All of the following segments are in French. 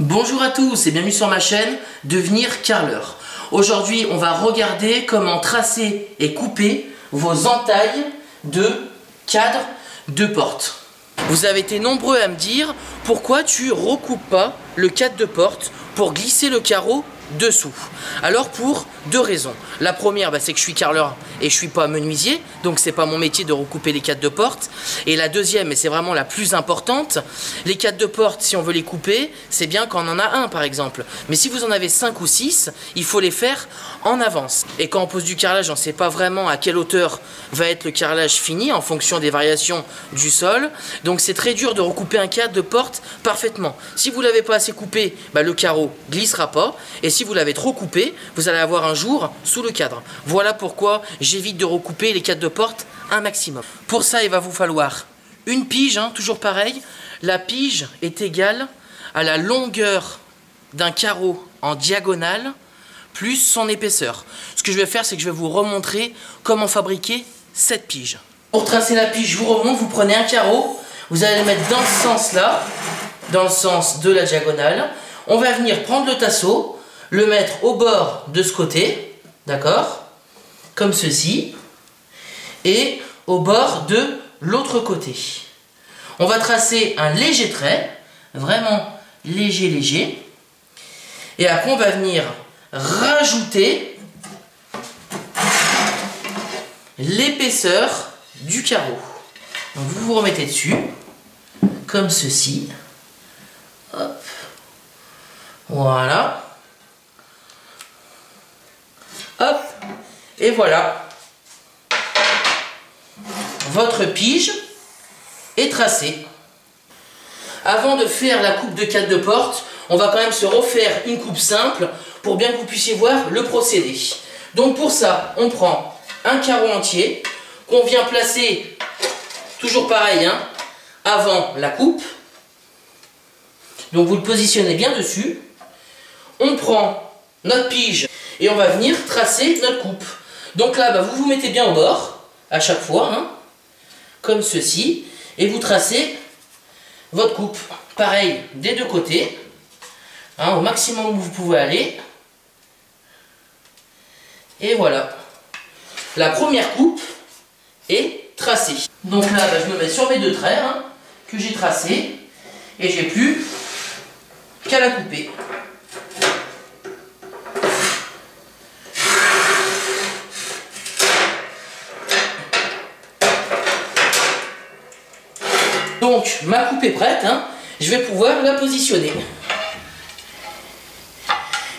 Bonjour à tous et bienvenue sur ma chaîne Devenir Carreleur. Aujourd'hui on va regarder comment tracer et couper vos entailles de cadres de porte. Vous avez été nombreux à me dire pourquoi tu recoupes pas le cadre de porte pour glisser le carreau dessous. Alors pour deux raisons. La première, c'est que je suis carreleur et je suis pas menuisier, donc c'est pas mon métier de recouper les cadres de porte. Et la deuxième, et c'est vraiment la plus importante, les cadres de porte, si on veut les couper, c'est bien quand on en a un par exemple. Mais si vous en avez 5 ou 6, il faut les faire en avance. Et quand on pose du carrelage, on ne sait pas vraiment à quelle hauteur va être le carrelage fini en fonction des variations du sol. Donc c'est très dur de recouper un cadre de porte parfaitement. Si vous l'avez pas assez coupé, le carreau glissera pas. Et si vous l'avez trop coupé, vous allez avoir un jour sous le cadre. Voilà pourquoi j'évite de recouper les cadres de porte un maximum. Pour ça, il va vous falloir une pige, toujours pareil. La pige est égale à la longueur d'un carreau en diagonale plus son épaisseur. Ce que je vais faire, c'est que je vais vous remontrer comment fabriquer cette pige. Pour tracer la pige, je vous remonte, vous prenez un carreau, vous allez le mettre dans ce sens-là, dans le sens de la diagonale. On va venir prendre le tasseau, le mettre au bord de ce côté, d'accord, comme ceci, et au bord de l'autre côté. On va tracer un léger trait, vraiment léger, et après on va venir rajouter l'épaisseur du carreau. Donc vous vous remettez dessus, comme ceci, hop, voilà. Hop, et voilà, votre pige est tracée. Avant de faire la coupe de cadre de porte, on va quand même se refaire une coupe simple pour bien que vous puissiez voir le procédé. Donc pour ça, on prend un carreau entier qu'on vient placer, toujours pareil, avant la coupe. Donc vous le positionnez bien dessus. On prend notre pige et on va venir tracer notre coupe. Donc là, vous vous mettez bien au bord, à chaque fois, comme ceci, et vous tracez votre coupe. Pareil, des deux côtés, au maximum où vous pouvez aller. Et voilà. La première coupe est tracée. Donc là, je me mets sur mes deux traits que j'ai tracés, et j'ai plus qu'à la couper. Donc ma coupe est prête, je vais pouvoir la positionner.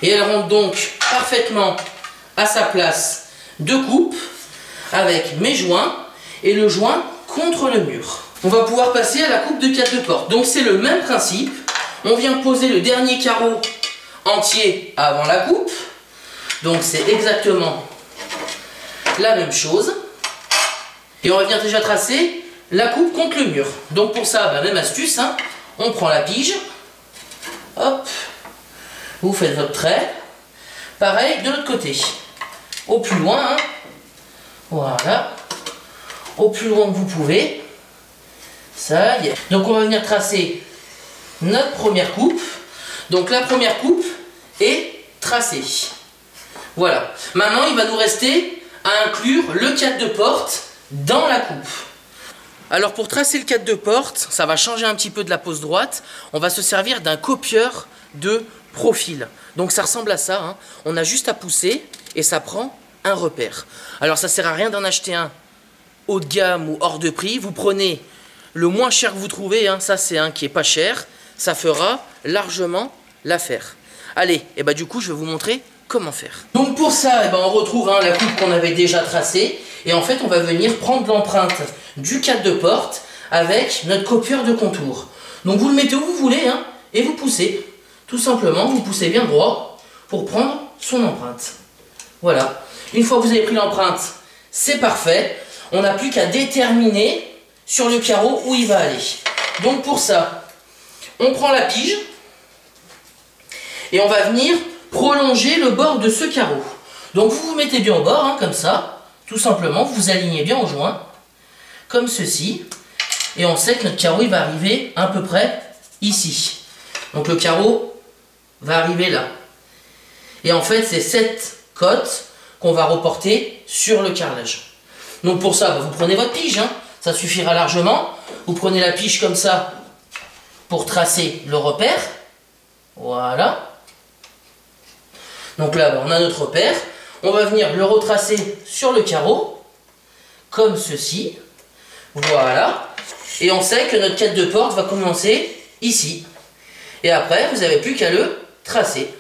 Et elle rentre donc parfaitement à sa place de coupe avec mes joints et le joint contre le mur. On va pouvoir passer à la coupe de cadre de porte. Donc c'est le même principe. On vient poser le dernier carreau entier avant la coupe. Donc c'est exactement la même chose. Et on va venir déjà tracer la coupe contre le mur. Donc pour ça, même astuce, on prend la pige, hop, vous faites votre trait, pareil de l'autre côté, au plus loin, voilà, au plus loin que vous pouvez, ça y est. Donc on va venir tracer notre première coupe, donc la première coupe est tracée. Voilà, maintenant il va nous rester à inclure le cadre de porte dans la coupe. Alors pour tracer le cadre de porte, ça va changer un petit peu de la pose droite. On va se servir d'un copieur de profil. Donc ça ressemble à ça. On a juste à pousser et ça prend un repère. Alors ça sert à rien d'en acheter un haut de gamme ou hors de prix. Vous prenez le moins cher que vous trouvez. Ça c'est un qui est pas cher. Ça fera largement l'affaire. Allez, et du coup je vais vous montrer comment faire. Donc pour ça, on retrouve la coupe qu'on avait déjà tracée. Et en fait, on va venir prendre l'empreinte du cadre de porte avec notre copieur de contour. Donc vous le mettez où vous voulez et vous poussez. Tout simplement, vous poussez bien droit pour prendre son empreinte. Voilà. Une fois que vous avez pris l'empreinte, c'est parfait. On n'a plus qu'à déterminer sur le carreau où il va aller. Donc pour ça, on prend la pige et on va venir prolonger le bord de ce carreau. Donc vous vous mettez bien au bord, comme ça. Tout simplement, vous vous alignez bien au joint, comme ceci. Et on sait que notre carreau il va arriver à peu près ici. Donc le carreau va arriver là. Et en fait, c'est cette cote qu'on va reporter sur le carrelage. Donc pour ça, vous prenez votre pige, hein, ça suffira largement. Vous prenez la pige comme ça pour tracer le repère. Voilà. Donc là, on a notre repère. On va venir le retracer sur le carreau, comme ceci. Voilà. Et on sait que notre quête de porte va commencer ici. Et après, vous n'avez plus qu'à le tracer.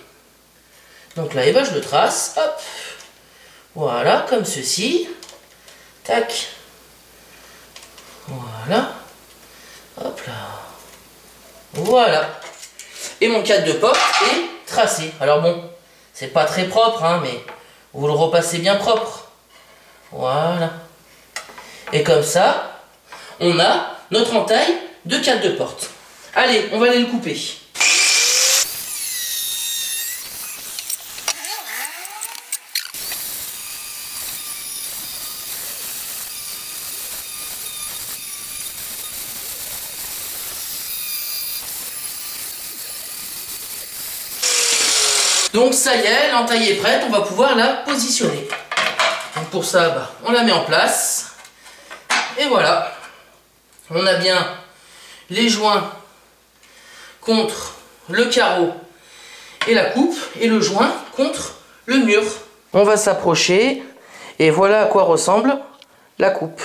Donc là, je le trace. Hop. Voilà, comme ceci. Tac. Voilà. Hop là. Voilà. Et mon cadre de porte est tracé. Alors bon, c'est pas très propre, hein, mais vous le repassez bien propre. Voilà. Et comme ça, on a notre entaille de cadre de porte. Allez, on va aller le couper. Donc ça y est, l'entaille est prête, on va pouvoir la positionner. Donc pour ça, on la met en place. Et voilà. On a bien les joints contre le carreau et la coupe, et le joint contre le mur. On va s'approcher, et voilà à quoi ressemble la coupe.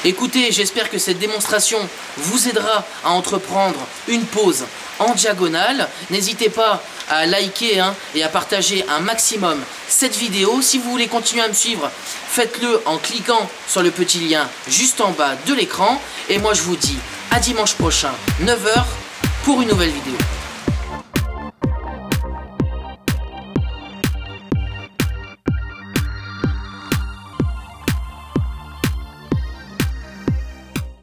Écoutez, j'espère que cette démonstration vous aidera à entreprendre une pose en diagonale. N'hésitez pas à liker et à partager un maximum cette vidéo. Si vous voulez continuer à me suivre, faites-le en cliquant sur le petit lien juste en bas de l'écran. Et moi je vous dis à dimanche prochain, 9 h, pour une nouvelle vidéo.